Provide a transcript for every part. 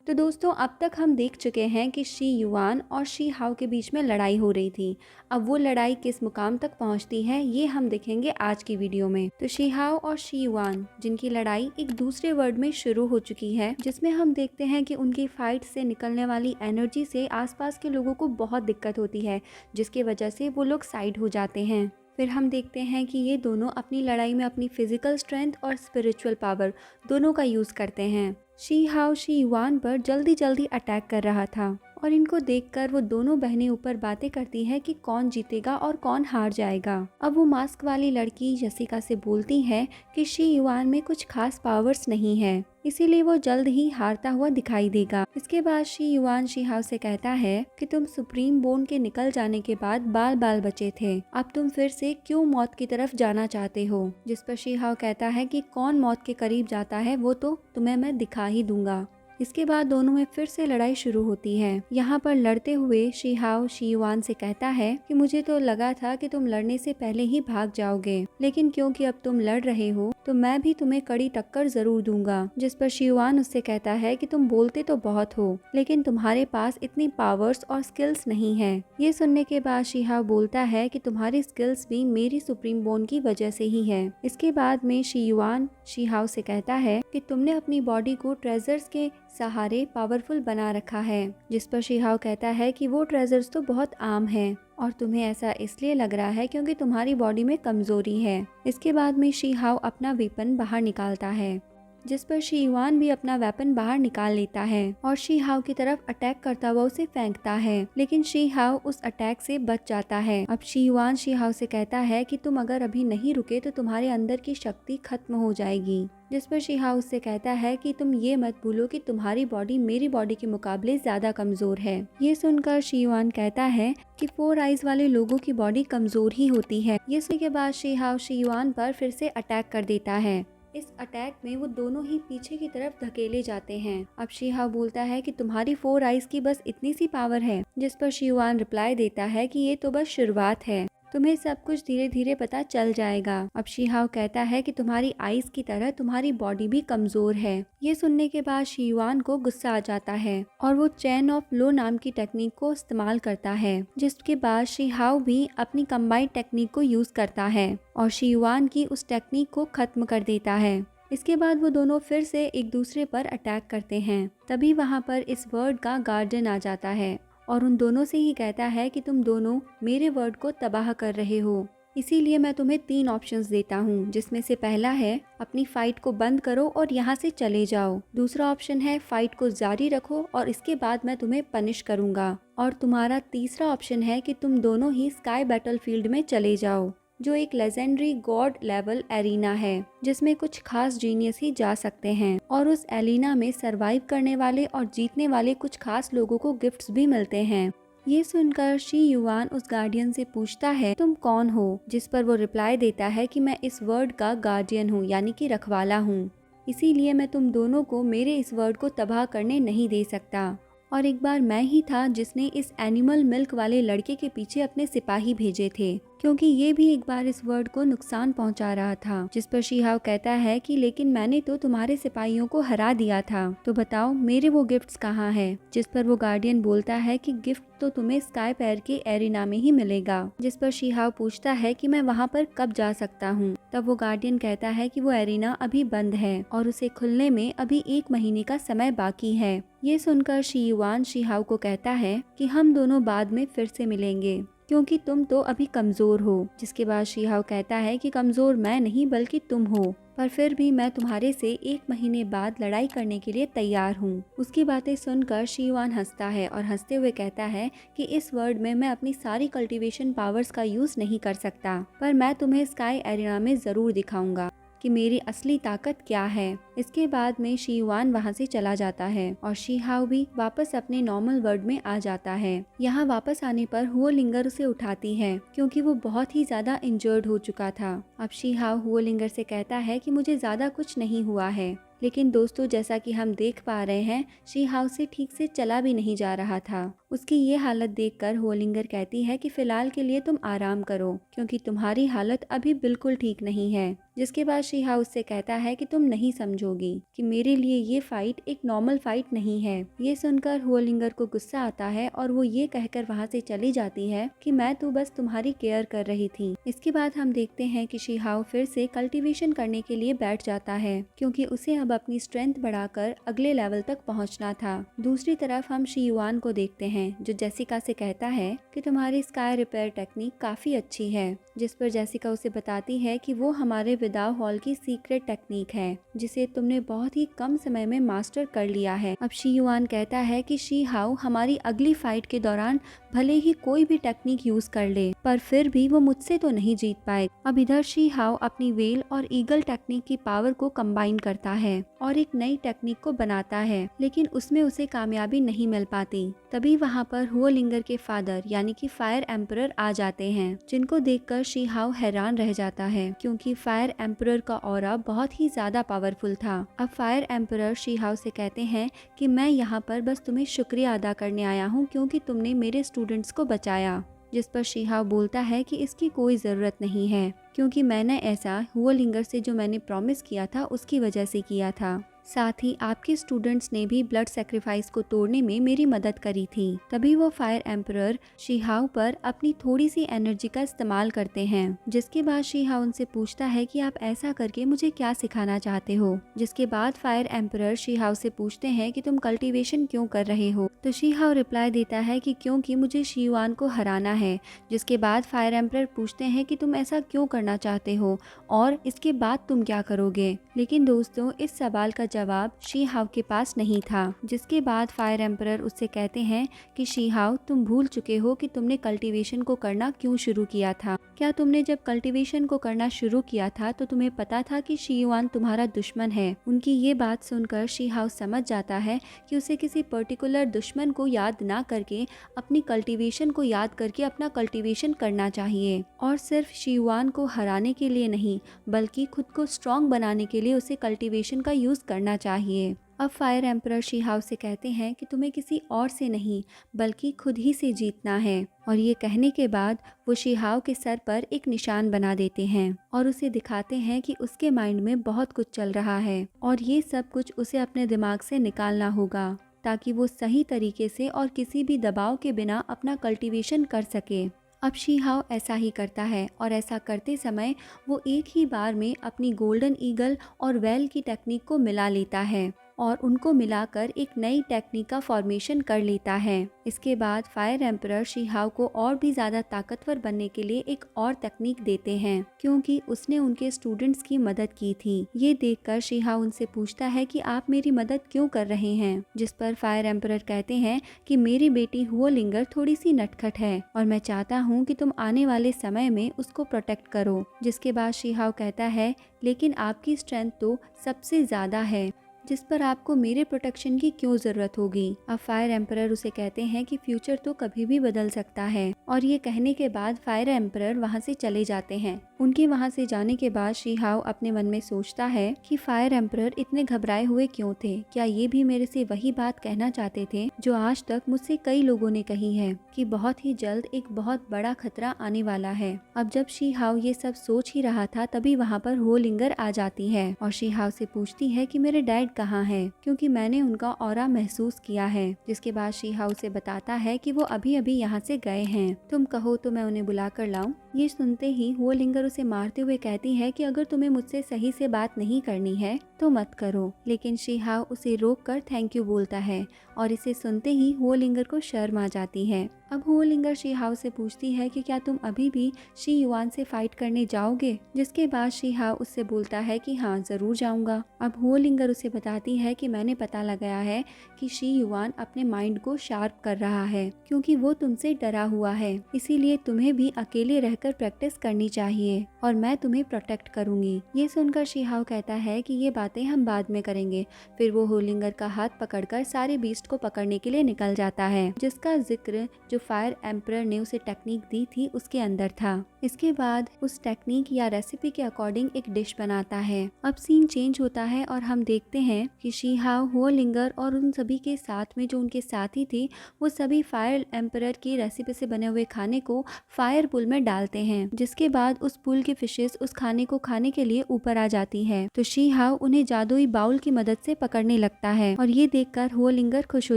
तो दोस्तों अब तक हम देख चुके हैं कि शी युआन और शी हाओ के बीच में लड़ाई हो रही थी। अब वो लड़ाई किस मुकाम तक पहुंचती है ये हम देखेंगे आज की वीडियो में। तो शी हाओ और शी युआन जिनकी लड़ाई एक दूसरे वर्ल्ड में शुरू हो चुकी है, जिसमें हम देखते हैं कि उनकी फाइट से निकलने वाली एनर्जी से आसपास के लोगों को बहुत दिक्कत होती है, जिसकी वजह से वो लोग साइड हो जाते हैं। फिर हम देखते हैं कि ये दोनों अपनी लड़ाई में अपनी फिजिकल स्ट्रेंथ और स्पिरिचुअल पावर दोनों का यूज करते हैं। शी हाओ शी युआन पर जल्दी जल्दी अटैक कर रहा था और इनको देखकर वो दोनों बहनें ऊपर बातें करती है कि कौन जीतेगा और कौन हार जाएगा। अब वो मास्क वाली लड़की जसिका से बोलती है कि शी युआन में कुछ खास पावर्स नहीं है, इसीलिए वो जल्द ही हारता हुआ दिखाई देगा। इसके बाद शी युआन शी हाओ से कहता है कि तुम सुप्रीम बोन के निकल जाने के बाद बाल बाल बचे थे, अब तुम फिर से क्यों मौत की तरफ जाना चाहते हो। जिस पर शी हाओ कहता है कि कौन मौत के करीब जाता है वो तो तुम्हें मैं दिखा ही दूंगा। इसके बाद दोनों में फिर से लड़ाई शुरू होती है। यहाँ पर लड़ते हुए शी हाओ शी युआन से कहता है कि मुझे तो लगा था कि तुम लड़ने से पहले ही भाग जाओगे, लेकिन क्योंकि अब तुम लड़ रहे हो तो मैं भी तुम्हें कड़ी टक्कर जरूर दूंगा। जिस पर शी युआन उससे कहता है कि तुम बोलते तो बहुत हो, लेकिन तुम्हारे पास इतनी पावर्स और स्किल्स नहीं है। ये सुनने के बाद शी हाओ बोलता है कि तुम्हारी स्किल्स भी मेरी सुप्रीम बोन की वजह से ही है। इसके बाद में शी युआन शी हाओ से कहता है कि तुमने अपनी बॉडी को ट्रेजर्स के सहारे पावरफुल बना रखा है। जिस पर शी हाओ कहता है कि वो ट्रेजर्स तो बहुत आम हैं और तुम्हें ऐसा इसलिए लग रहा है क्योंकि तुम्हारी बॉडी में कमजोरी है। इसके बाद में शी हाओ अपना वेपन बाहर निकालता है, जिस पर शी युआन भी अपना वेपन बाहर निकाल लेता है और शी हाओ की तरफ अटैक करता हुआ उसे फेंकता है, लेकिन शी हाओ उस अटैक से बच जाता है। अब शी युआन शी हाओ से कहता है कि तुम अगर अभी नहीं रुके तो तुम्हारे अंदर की शक्ति खत्म हो जाएगी। जिस पर शी हाओ उससे कहता है कि तुम ये मत भूलो कि तुम्हारी बॉडी मेरी बॉडी के मुकाबले ज्यादा कमजोर है। ये सुनकर शी युआन कहता है कि 4 आइज वाले लोगों की बॉडी कमजोर ही होती है। ये सुनने के बाद शी हाओ शी युआन पर फिर से अटैक कर देता है। इस अटैक में वो दोनों ही पीछे की तरफ धकेले जाते हैं। अब शी हाओ बोलता है कि तुम्हारी 4 आइज की बस इतनी सी पावर है। जिस पर शी युआन रिप्लाई देता है कि ये तो बस शुरुआत है, तुम्हें सब कुछ धीरे धीरे पता चल जाएगा। अब शी हाओ कहता है कि तुम्हारी आइज की तरह तुम्हारी बॉडी भी कमजोर है। ये सुनने के बाद शी युआन को गुस्सा आ जाता है और वो चेन ऑफ लो नाम की टेक्निक को इस्तेमाल करता है, जिसके बाद शी हाओ भी अपनी कंबाइंड टेक्निक को यूज करता है और शी युआन की उस टेक्निक को खत्म कर देता है। इसके बाद वो दोनों फिर से एक दूसरे पर अटैक करते हैं। तभी वहाँ पर इस वर्ल्ड का गार्डियन आ जाता है और उन दोनों से ही कहता है कि तुम दोनों मेरे वर्ल्ड को तबाह कर रहे हो, इसीलिए मैं तुम्हें 3 ऑप्शंस देता हूँ, जिसमें से पहला है अपनी फाइट को बंद करो और यहाँ से चले जाओ। दूसरा ऑप्शन है फाइट को जारी रखो और इसके बाद मैं तुम्हें पनिश करूंगा। और तुम्हारा तीसरा ऑप्शन है कि तुम दोनों ही स्काई बैटलफील्ड में चले जाओ, जो एक लेजेंडरी गॉड लेवल एरिना है जिसमें कुछ खास जीनियस ही जा सकते हैं और उस एरिना में सरवाइव करने वाले और जीतने वाले कुछ खास लोगों को गिफ्ट्स भी मिलते हैं। ये सुनकर शी युआन उस गार्डियन से पूछता है तुम कौन हो, जिस पर वो रिप्लाई देता है कि मैं इस वर्ल्ड का गार्डियन हूँ, यानी कि रखवाला हूँ, इसीलिए मैं तुम दोनों को मेरे इस वर्ल्ड को तबाह करने नहीं दे सकता। और एक बार मैं ही था जिसने इस एनिमल मिल्क वाले लड़के के पीछे अपने सिपाही भेजे थे, क्योंकि ये भी एक बार इस वर्ल्ड को नुकसान पहुंचा रहा था। जिस पर शी हाओ कहता है कि लेकिन मैंने तो तुम्हारे सिपाहियों को हरा दिया था, तो बताओ मेरे वो गिफ्ट्स कहाँ हैं। जिस पर वो गार्डियन बोलता है कि गिफ्ट तो तुम्हें स्काई पैर के एरिना में ही मिलेगा। जिस पर शी हाओ पूछता है कि मैं वहाँ पर कब जा सकता हूँ। तब वो गार्डियन कहता है कि वो एरिना अभी बंद है और उसे खुलने में अभी 1 महीने का समय बाकी है। ये सुनकर शी युआन शी हाओ को कहता है कि हम दोनों बाद में फिर से मिलेंगे, क्योंकि तुम तो अभी कमजोर हो। जिसके बाद शी हाओ कहता है कि कमजोर मैं नहीं बल्कि तुम हो, पर फिर भी मैं तुम्हारे से 1 महीने बाद लड़ाई करने के लिए तैयार हूँ। उसकी बातें सुनकर शी युआन हंसता है और हंसते हुए कहता है कि इस वर्ल्ड में मैं अपनी सारी कल्टीवेशन पावर्स का यूज नहीं कर सकता, पर मैं तुम्हें स्काई एरिना में जरूर दिखाऊंगा कि मेरी असली ताकत क्या है। इसके बाद में शी युआन वहाँ से चला जाता है और शी हाओ भी वापस अपने नॉर्मल वर्ल्ड में आ जाता है। यहाँ वापस आने पर हुओ लिंगर उसे उठाती है, क्योंकि वो बहुत ही ज्यादा इंजर्ड हो चुका था। अब शी हाओ हुओ लिंगर से कहता है कि मुझे ज्यादा कुछ नहीं हुआ है, लेकिन दोस्तों जैसा कि हम देख पा रहे हैं शी हाओ से ठीक से चला भी नहीं जा रहा था उसकी ये हालत देखकर होलिंगर कहती है कि फिलहाल के लिए तुम आराम करो क्योंकि तुम्हारी हालत अभी बिल्कुल ठीक नहीं है। जिसके बाद शीहा उससे कहता है कि तुम नहीं समझोगी कि मेरे लिए ये फाइट एक नॉर्मल फाइट नहीं है। ये सुनकर होलिंगर को गुस्सा आता है और वो ये कहकर वहाँ से चली जाती है कि मैं तो बस तुम्हारी केयर कर रही थी। इसके बाद हम देखते हैं कि शीहाओ फिर से कल्टीवेशन करने के लिए बैठ जाता है क्योंकि उसे अब अपनी स्ट्रेंथ बढ़ाकर अगले लेवल तक पहुंचना था। दूसरी तरफ हम शी युआन को देखते हैं जो जेसिका से कहता है कि तुम्हारी स्काई रिपेयर टेक्निक काफी अच्छी है, जिस पर जेसिका उसे बताती है कि वो हमारे विदाव हॉल की सीक्रेट टेक्निक है जिसे तुमने बहुत ही कम समय में मास्टर कर लिया है। अब शी युआन कहता है कि शी हाओ हमारी अगली फाइट के दौरान भले ही कोई भी टेक्निक यूज कर ले पर फिर भी वो मुझसे तो नहीं जीत पाए। अब इधर शी हाओ अपनी वेल और ईगल टेक्निक की पावर को कंबाइन करता है और एक नई टेक्निक को बनाता है, लेकिन उसमें उसे कामयाबी नहीं मिल पाती। तभी वहाँ पर हुओलिंगर के फादर यानी कि फायर एम्परर आ जाते हैं, जिनको देखकर शी हाओ हैरान रह जाता है क्योंकि फायर एम्परर का ऑरा बहुत ही ज्यादा पावरफुल था। अब फायर एम्परर शी हाओ से कहते हैं कि मैं यहाँ पर बस तुम्हें शुक्रिया अदा करने आया हूँ क्योंकि तुमने मेरे स्टूडेंट्स को बचाया। जिस पर शी हाओ बोलता है कि इसकी कोई ज़रूरत नहीं है क्योंकि मैंने ऐसा हुओलिंगर से जो मैंने प्रॉमिस किया था उसकी वजह से किया था। साथ ही आपके स्टूडेंट्स ने भी ब्लड सेक्रीफाइस को तोड़ने में मेरी मदद करी थी। तभी वो फायर एम्परर शी हाओ पर अपनी थोड़ी सी एनर्जी का इस्तेमाल करते हैं, जिसके बाद शी हाओ उनसे पूछता है कि आप ऐसा करके मुझे क्या सिखाना चाहते हो। जिसके बाद फायर एम्परर शी हाओ से पूछते हैं कि तुम कल्टीवेशन क्यों कर रहे हो, तो शी हाओ रिप्लाई देता है कि क्योंकि मुझे शी युआन को हराना है। जिसके बाद फायर एम्परर पूछते हैं कि तुम ऐसा क्यों करना चाहते हो और इसके बाद तुम क्या करोगे। लेकिन दोस्तों इस सवाल का जवाब शी हाओ के पास नहीं था। जिसके बाद फायर एम्परर उससे कहते हैं कि शी हाओ तुम भूल चुके हो कि तुमने कल्टीवेशन को करना क्यों शुरू किया था। क्या तुमने जब कल्टीवेशन को करना शुरू किया था तो तुम्हें पता था कि शी युआन तुम्हारा दुश्मन है। उनकी ये बात सुनकर शी हाओ समझ जाता है कि उसे किसी पर्टिकुलर दुश्मन को याद ना करके अपनी कल्टीवेशन को याद करके अपना कल्टीवेशन करना चाहिए और सिर्फ शी युआन को हराने के लिए नहीं बल्कि खुद को स्ट्रॉन्ग बनाने के लिए उसे कल्टीवेशन का यूज करना चाहिए। अब फायर एम्परर शी हाओ से कहते हैं कि तुम्हें किसी और से नहीं बल्कि खुद ही से जीतना है और ये कहने के बाद वो शी हाओ के सर पर एक निशान बना देते हैं और उसे दिखाते हैं कि उसके माइंड में बहुत कुछ चल रहा है और ये सब कुछ उसे अपने दिमाग से निकालना होगा ताकि वो सही तरीके से और किसी भी दबाव के बिना अपना कल्टीवेशन कर सके। अब शी हाओ ऐसा ही करता है और ऐसा करते समय वो एक ही बार में अपनी गोल्डन ईगल और वेल की टेक्निक को मिला लेता है और उनको मिलाकर एक नई टेक्निक का फॉर्मेशन कर लेता है। इसके बाद फायर एम्परर शी हाओ को और भी ज़्यादा ताकतवर बनने के लिए एक और तकनीक देते हैं क्योंकि उसने उनके स्टूडेंट्स की मदद की थी। ये देखकर शी हाओ उनसे पूछता है कि आप मेरी मदद क्यों कर रहे हैं। जिस पर फायर एम्परर कहते हैं कि मेरी बेटी हुओलिंगर थोड़ी सी नटखट है और मैं चाहता हूँ कि तुम आने वाले समय में उसको प्रोटेक्ट करो। जिसके बाद शी हाओ कहता है लेकिन आपकी स्ट्रेंथ तो सबसे ज़्यादा है जिस पर आपको मेरे प्रोटेक्शन की क्यों जरूरत होगी। अब फायर एम्परर उसे कहते हैं कि फ्यूचर तो कभी भी बदल सकता है और ये कहने के बाद फायर एम्परर वहाँ से चले जाते हैं। उनके वहाँ से जाने के बाद शी हाओ अपने मन में सोचता है कि फायर एम्परर इतने घबराए हुए क्यों थे। क्या ये भी मेरे से वही बात कहना चाहते थे जो आज तक मुझसे कई लोगों ने कही है कि बहुत ही जल्द एक बहुत बड़ा खतरा आने वाला है। अब जब शी हाओ ये सब सोच ही रहा था तभी वहाँ पर हुओलिंगर आ जाती है और शी हाओ से पूछती है कि मेरे डैड कहाँ है क्योंकि मैंने उनका ऑरा महसूस किया है। जिसके बाद शी हाओ से बताता है कि वो अभी अभी यहाँ से गए हैं, तुम कहो तो मैं उन्हें बुला कर लाऊं। ये सुनते ही हुओलिंगर उसे मारते हुए कहती है कि अगर तुम्हें मुझसे सही से बात नहीं करनी है तो मत करो। लेकिन शी हाओ उसे रोक कर थैंक यू बोलता है और इसे सुनते ही हुओलिंगर को शर्म आ जाती है। अब हुओलिंगर शी हाओ से पूछती है कि क्या तुम अभी भी शी युआन से फाइट करने जाओगे। जिसके बाद शी हाओ उससे बोलता है कि हाँ जरूर जाऊंगा। अब हुओलिंगर उसे बताती है कि मैंने पता लगाया है कि शी युआन अपने माइंड को शार्प कर रहा है क्योंकि वो तुमसे डरा हुआ है, इसीलिए तुम्हें भी अकेले रहकर प्रैक्टिस करनी चाहिए और मैं तुम्हें प्रोटेक्ट करूंगी। ये सुनकर शी हाओ कहता है कि ये बातें हम बाद में करेंगे। फिर वो हुओलिंगर का हाथ पकड़कर सारे बीस्ट को पकड़ने के लिए निकल जाता है जिसका जिक्र जो फायर एम्परर ने उसे टेक्निक दी थी उसके अंदर था। इसके बाद उस टेक्निक या रेसिपी के अकॉर्डिंग एक डिश बनाता है। अब सीन चेंज होता है और हम देखते हैं हैं कि शी हाओ, हुओ लिंगर और उन सभी के साथ में जो उनके साथी थे वो सभी फायर एम्परर की रेसिपी से बने हुए खाने को फायर पुल में डालते हैं, जिसके बाद उस पुल की फिशेस उस खाने को खाने के लिए ऊपर आ जाती है। तो शी हाओ उन्हें जादुई बाउल की मदद से पकड़ने लगता है और ये देखकर हुओ लिंगर खुश हो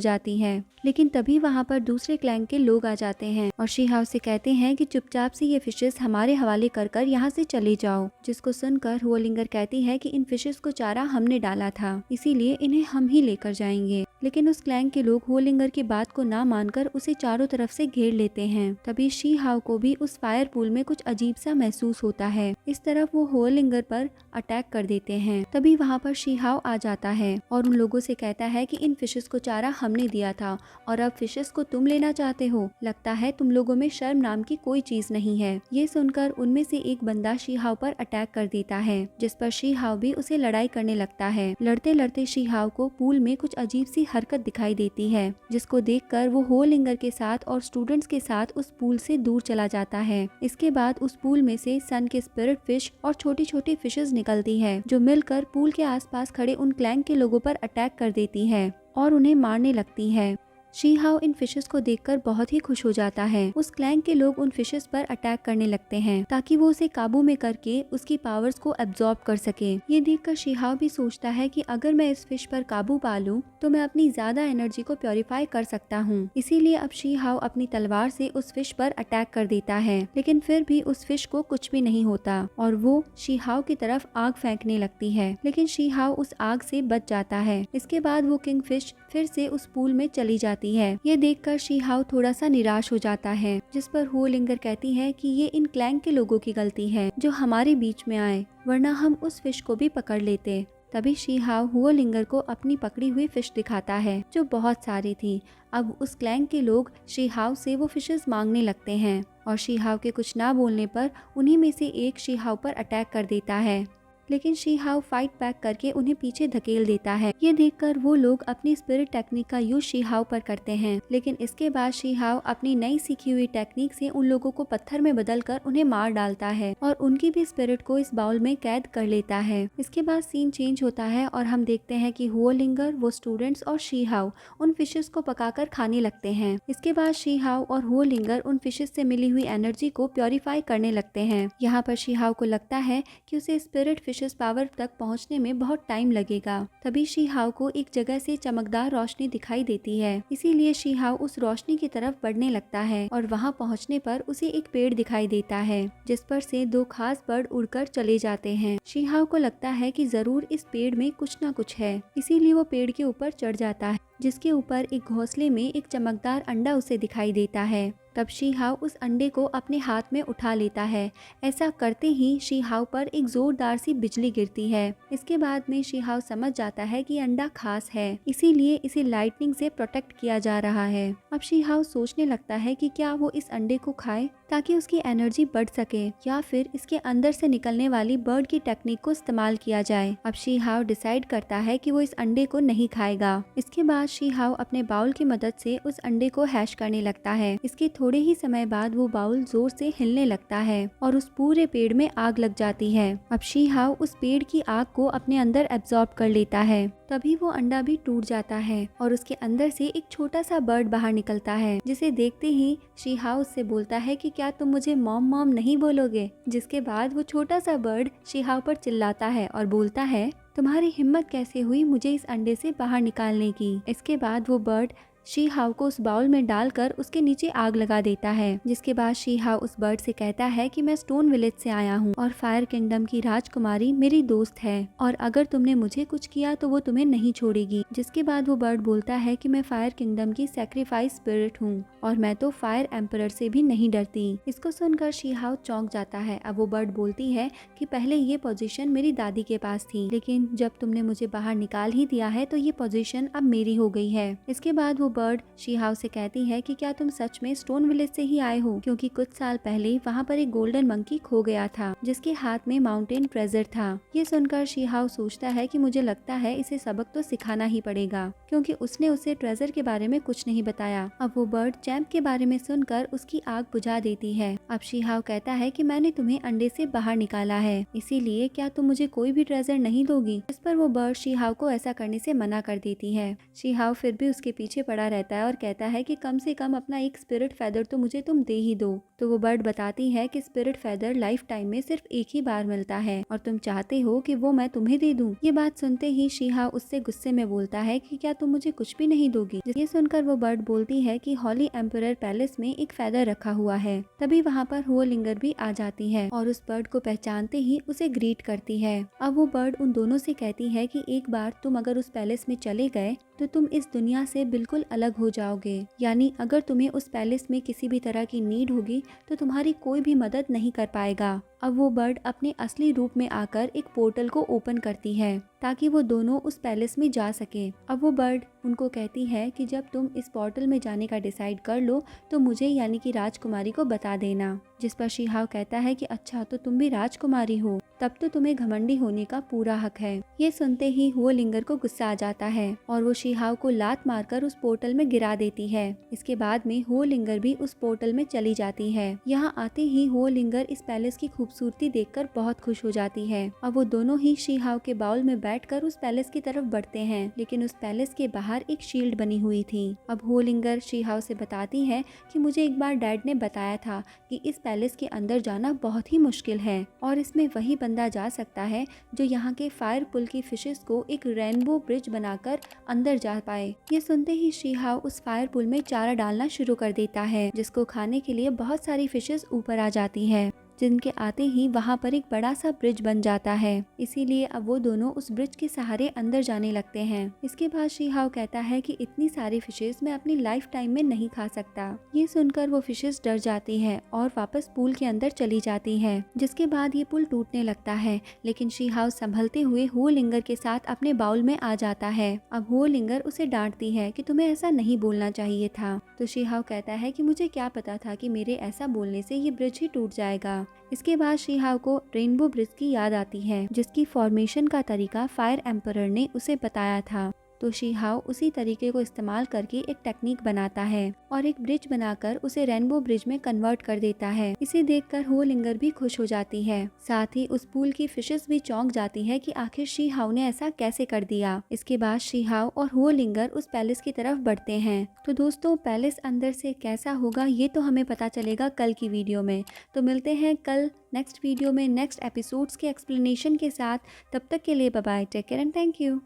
जाती है। लेकिन तभी वहाँ पर दूसरे क्लैंग के लोग आ जाते हैं और शी हाओ से कहते हैं कि चुपचाप से ये फिशेस हमारे हवाले कर कर यहाँ से चले जाओ, जिसको सुनकर हुओ लिंगर कहती है कि इन फिशेस को चारा हमने डाला था, इसीलिए इन्हें हम ही लेकर जाएंगे। लेकिन उस क्लैंग के लोग हुओ लिंगर की बात को ना मानकर उसे चारों तरफ से घेर लेते हैं। तभी शी हाओ को भी उस फायर पूल में कुछ अजीब सा महसूस होता है। इस तरफ वो हुओ लिंगर पर अटैक कर देते हैं। तभी वहाँ पर शी हाओ आ जाता है और उन लोगों से कहता है कि इन फिशेस को चारा हमने दिया था और अब फिशेस को तुम लेना चाहते हो। लगता है तुम लोगों में शर्म नाम की कोई चीज नहीं है। ये सुनकर उनमें से एक बंदा शी हाओ पर अटैक कर देता है, जिस पर शी हाओ भी उसे लड़ाई करने लगता है। लड़ते लड़ते शी हाओ को पूल में कुछ अजीब सी हरकत दिखाई देती है, जिसको देखकर वो हुओ लिंगर के साथ और स्टूडेंट्स के साथ उस पूल से दूर चला जाता है। इसके बाद उस पूल में से सन के स्पिरिट फिश और छोटी छोटी फिशेस निकलती है, जो मिलकर पूल के आसपास खड़े उन क्लैंग के लोगों पर अटैक कर देती है और उन्हें मारने लगती है। शी हाओ इन फिशेस को देखकर बहुत ही खुश हो जाता है। उस क्लैंग के लोग उन फिशेस पर अटैक करने लगते हैं ताकि वो उसे काबू में करके उसकी पावर्स को एब्जॉर्ब कर सके। ये देखकर शी हाओ भी सोचता है कि अगर मैं इस फिश पर काबू पा लूं तो मैं अपनी ज्यादा एनर्जी को प्योरीफाई कर सकता हूँ। इसीलिए अब शी हाओ अपनी तलवार से उस फिश पर अटैक कर देता है, लेकिन फिर भी उस फिश को कुछ भी नहीं होता और वो शी हाओ की तरफ आग फेंकने लगती है, लेकिन शी हाओ उस आग से बच जाता है। इसके बाद वो किंग फिश फिर से उस पूल में चली जाती है। ये देखकर शी हाओ थोड़ा सा निराश हो जाता है, जिस पर हुओ लिंगर कहती है कि ये इन क्लैंग के लोगों की गलती है जो हमारे बीच में आए, वरना हम उस फिश को भी पकड़ लेते। तभी शी हाओ हुओ लिंगर को अपनी पकड़ी हुई फिश दिखाता है, जो बहुत सारी थी। अब उस क्लैंग के लोग शी हाओ से वो फिशेस मांगने लगते हैं और शी हाओ के कुछ ना बोलने पर उन्हीं में से एक शी हाओ पर अटैक कर देता है, लेकिन शी हाओ फाइट बैक करके उन्हें पीछे धकेल देता है। ये देखकर वो लोग अपनी स्पिरिट टेक्निक का यूज शी हाओ पर करते हैं, लेकिन इसके बाद शी हाओ अपनी नई सीखी हुई टेक्निक से उन लोगों को पत्थर में बदलकर उन्हें मार डालता है और उनकी भी स्पिरिट को इस बाउल में कैद कर लेता है। इसके बाद सीन चेंज होता है और हम देखते हैं कि हुओ लिंगर, वो स्टूडेंट्स और शी हाओ उन फिशेस को पकाकर खाने लगते हैं। इसके बाद शी हाओ और हुओ लिंगर उन फिशेस से मिली हुई एनर्जी को प्योरीफाई करने लगते हैं। यहाँ पर शी हाओ को लगता है कि उसे स्पिरिट फिशेस पावर तक पहुंचने में बहुत टाइम लगेगा। तभी शी हाओ को एक जगह से चमकदार रोशनी दिखाई देती है, इसीलिए शी हाओ उस रोशनी की तरफ बढ़ने लगता है और वहां पहुंचने पर उसे एक पेड़ दिखाई देता है, जिस पर से दो खास बर्ड उड़कर चले जाते हैं। शी हाओ को लगता है कि जरूर इस पेड़ में कुछ न कुछ है, इसीलिए वो पेड़ के ऊपर चढ़ जाता है, जिसके ऊपर एक घोंसले में एक चमकदार अंडा उसे दिखाई देता है। तब शी हाओ उस अंडे को अपने हाथ में उठा लेता है। ऐसा करते ही शी हाओ पर एक जोरदार सी बिजली गिरती है। इसके बाद में शी हाओ समझ जाता है कि अंडा खास है, इसीलिए इसे लाइटनिंग से प्रोटेक्ट किया जा रहा है। अब शी हाओ सोचने लगता है कि क्या वो इस अंडे को खाए ताकि उसकी एनर्जी बढ़ सके, या फिर इसके अंदर से निकलने वाली बर्ड की टेक्निक को इस्तेमाल किया जाए। अब शी हाओ डिसाइड करता है कि वो इस अंडे को नहीं खाएगा। इसके बाद शी हाओ अपने बाउल की मदद से उस अंडे को हैश करने लगता है। इसके थोड़े ही समय बाद वो बाउल जोर से हिलने लगता है और उस पूरे पेड़ में आग लग जाती है। अब शी हाओ उस पेड़ की आग को अपने अंदर एब्जॉर्ब कर लेता है। तभी वो अंडा भी टूट जाता है और उसके अंदर से एक छोटा सा बर्ड बाहर निकलता है, जिसे देखते ही शी हाओ उससे बोलता है कि क्या तुम मुझे मॉम मॉम नहीं बोलोगे। जिसके बाद वो छोटा सा बर्ड शी हाओ पर चिल्लाता है और बोलता है, तुम्हारी हिम्मत कैसे हुई मुझे इस अंडे से बाहर निकालने की। इसके बाद वो बर्ड शी हाओ को उस बाउल में डालकर उसके नीचे आग लगा देता है। जिसके बाद शी हाओ उस बर्ड से कहता है कि मैं स्टोन विलेज से आया हूँ और फायर किंगडम की राजकुमारी मेरी दोस्त है और अगर तुमने मुझे कुछ किया तो वो तुम्हें नहीं छोड़ेगी। जिसके बाद वो बर्ड बोलता है कि मैं फायर किंगडम की सैक्रिफाइस स्पिरिट हूँ और मैं तो फायर एम्परर से भी नहीं डरती। इसको सुनकर शी हाओ चौंक जाता है। अब वो बर्ड बोलती है कि पहले ये पोजीशन मेरी दादी के पास थी, लेकिन जब तुमने मुझे बाहर निकाल ही दिया है तो ये पोजीशन अब मेरी हो गई है। इसके बाद वो बर्ड शी हाउ से कहती है कि क्या तुम सच में स्टोन विलेज से ही आए हो, क्योंकि कुछ साल पहले वहाँ पर एक गोल्डन मंकी खो गया था जिसके हाथ में माउंटेन ट्रेजर था। ये सुनकर शी हाउ सोचता है कि मुझे लगता है इसे सबक तो सिखाना ही पड़ेगा, क्योंकि उसने उसे ट्रेजर के बारे में कुछ नहीं बताया। अब वो बर्ड चैंप के बारे में सुनकर उसकी आग बुझा देती है। अब शी हाउ कहता है कि मैंने तुम्हें अंडे से बाहर निकाला है, इसीलिए क्या तुम मुझे कोई भी ट्रेजर नहीं दोगी। इस पर वो बर्ड शी हाउ को ऐसा करने से मना कर देती है। शी हाउ फिर भी उसके पीछे पड़ा रहता है और कहता है कि कम से कम अपना एक स्पिरिट फेदर तो मुझे तुम दे ही दो। तो वो बर्ड बताती है कि स्पिरिट फेदर लाइफ टाइम में सिर्फ एक ही बार मिलता है और तुम चाहते हो कि वो मैं तुम्हें दे दूं। ये बात सुनते ही शी हाउ उससे गुस्से में बोलता है कि क्या तुम मुझे कुछ भी नहीं दोगी। ये सुनकर वो बर्ड बोलती है कि हॉली एम्परर पैलेस में एक फेदर रखा हुआ है। तभी वहाँ पर हुओलिंगर भी आ जाती है और उस बर्ड को पहचानते ही उसे ग्रीट करती है। अब वो बर्ड उन दोनों से कहती है कि एक बार तुम अगर उस पैलेस में चले गए तो तुम इस दुनिया से बिल्कुल अलग हो जाओगे, यानी अगर तुम्हें उस पैलेस में किसी भी तरह की नीड होगी तो तुम्हारी कोई भी मदद नहीं कर पाएगा। अब वो बर्ड अपने असली रूप में आकर एक पोर्टल को ओपन करती है ताकि वो दोनों उस पैलेस में जा सके। अब वो बर्ड उनको कहती है कि जब तुम इस पोर्टल में जाने का डिसाइड कर लो तो मुझे यानी कि राजकुमारी को बता देना। जिस पर शी हाउ कहता है कि अच्छा तो तुम भी राजकुमारी हो, तब तो तुम्हें घमंडी होने का पूरा हक है। ये सुनते ही हुओलिंगर को गुस्सा आ जाता है और वो शी हाउ को लात मारकर उस पोर्टल में गिरा देती है। इसके बाद में हुओलिंगर भी उस पोर्टल में चली जाती है। यहाँ आते ही हुओलिंगर इस पैलेस की खूबसूरती देखकर बहुत खुश हो जाती है। अब वो दोनों ही शी हाउ के बाउल में बैठकर उस पैलेस की तरफ बढ़ते हैं, लेकिन उस पैलेस के बाहर एक शील्ड बनी हुई थी। अब हुओलिंगर शी हाउ से बताती है कि मुझे एक बार डैड ने बताया था कि इस पैलेस के अंदर जाना बहुत ही मुश्किल है और इसमें वही बंदा जा सकता है जो यहाँ के फायर पुल की फिशेस को एक रेनबो ब्रिज बनाकर अंदर जा पाए। ये सुनते ही शी हाउ उस फायर पुल में चारा डालना शुरू कर देता है, जिसको खाने के लिए बहुत सारी फिशेस ऊपर आ जाती है, जिनके आते ही वहाँ पर एक बड़ा सा ब्रिज बन जाता है। इसीलिए अब वो दोनों उस ब्रिज के सहारे अंदर जाने लगते हैं। इसके बाद शी हाउ कहता है कि इतनी सारी फिशेस मैं अपनी लाइफ टाइम में नहीं खा सकता। ये सुनकर वो फिशेस डर जाती है और वापस पूल के अंदर चली जाती है, जिसके बाद ये पुल टूटने लगता है। लेकिन शी हाउ संभलते हुए हुओलिंगर के साथ अपने बाउल में आ जाता है। अब हुओलिंगर उसे डांटती है कि तुम्हें ऐसा नहीं बोलना चाहिए था। तो शी हाउ कहता है कि मुझे क्या पता था कि मेरे ऐसा बोलने से ये ब्रिज ही टूट जाएगा। इसके बाद शी हाउ को रेनबो ब्रिज की याद आती है, जिसकी फॉर्मेशन का तरीका फायर एम्परर ने उसे बताया था। तो शी हाउ उसी तरीके को इस्तेमाल करके एक टेक्निक बनाता है और एक ब्रिज बनाकर उसे रेनबो ब्रिज में कन्वर्ट कर देता है। इसे देखकर हुओलिंगर भी खुश हो जाती है। साथ ही उस पूल की फिशेस भी चौंक जाती है कि आखिर शी हाउ ने ऐसा कैसे कर दिया। इसके बाद शी हाउ और हुओलिंगर उस पैलेस की तरफ बढ़ते हैं। तो दोस्तों, पैलेस अंदर से कैसा होगा ये तो हमें पता चलेगा कल की वीडियो में। तो मिलते हैं कल नेक्स्ट वीडियो में नेक्स्ट एपिसोड्स के एक्सप्लेनेशन के साथ। तब तक के लिए bye bye, take care and thank you.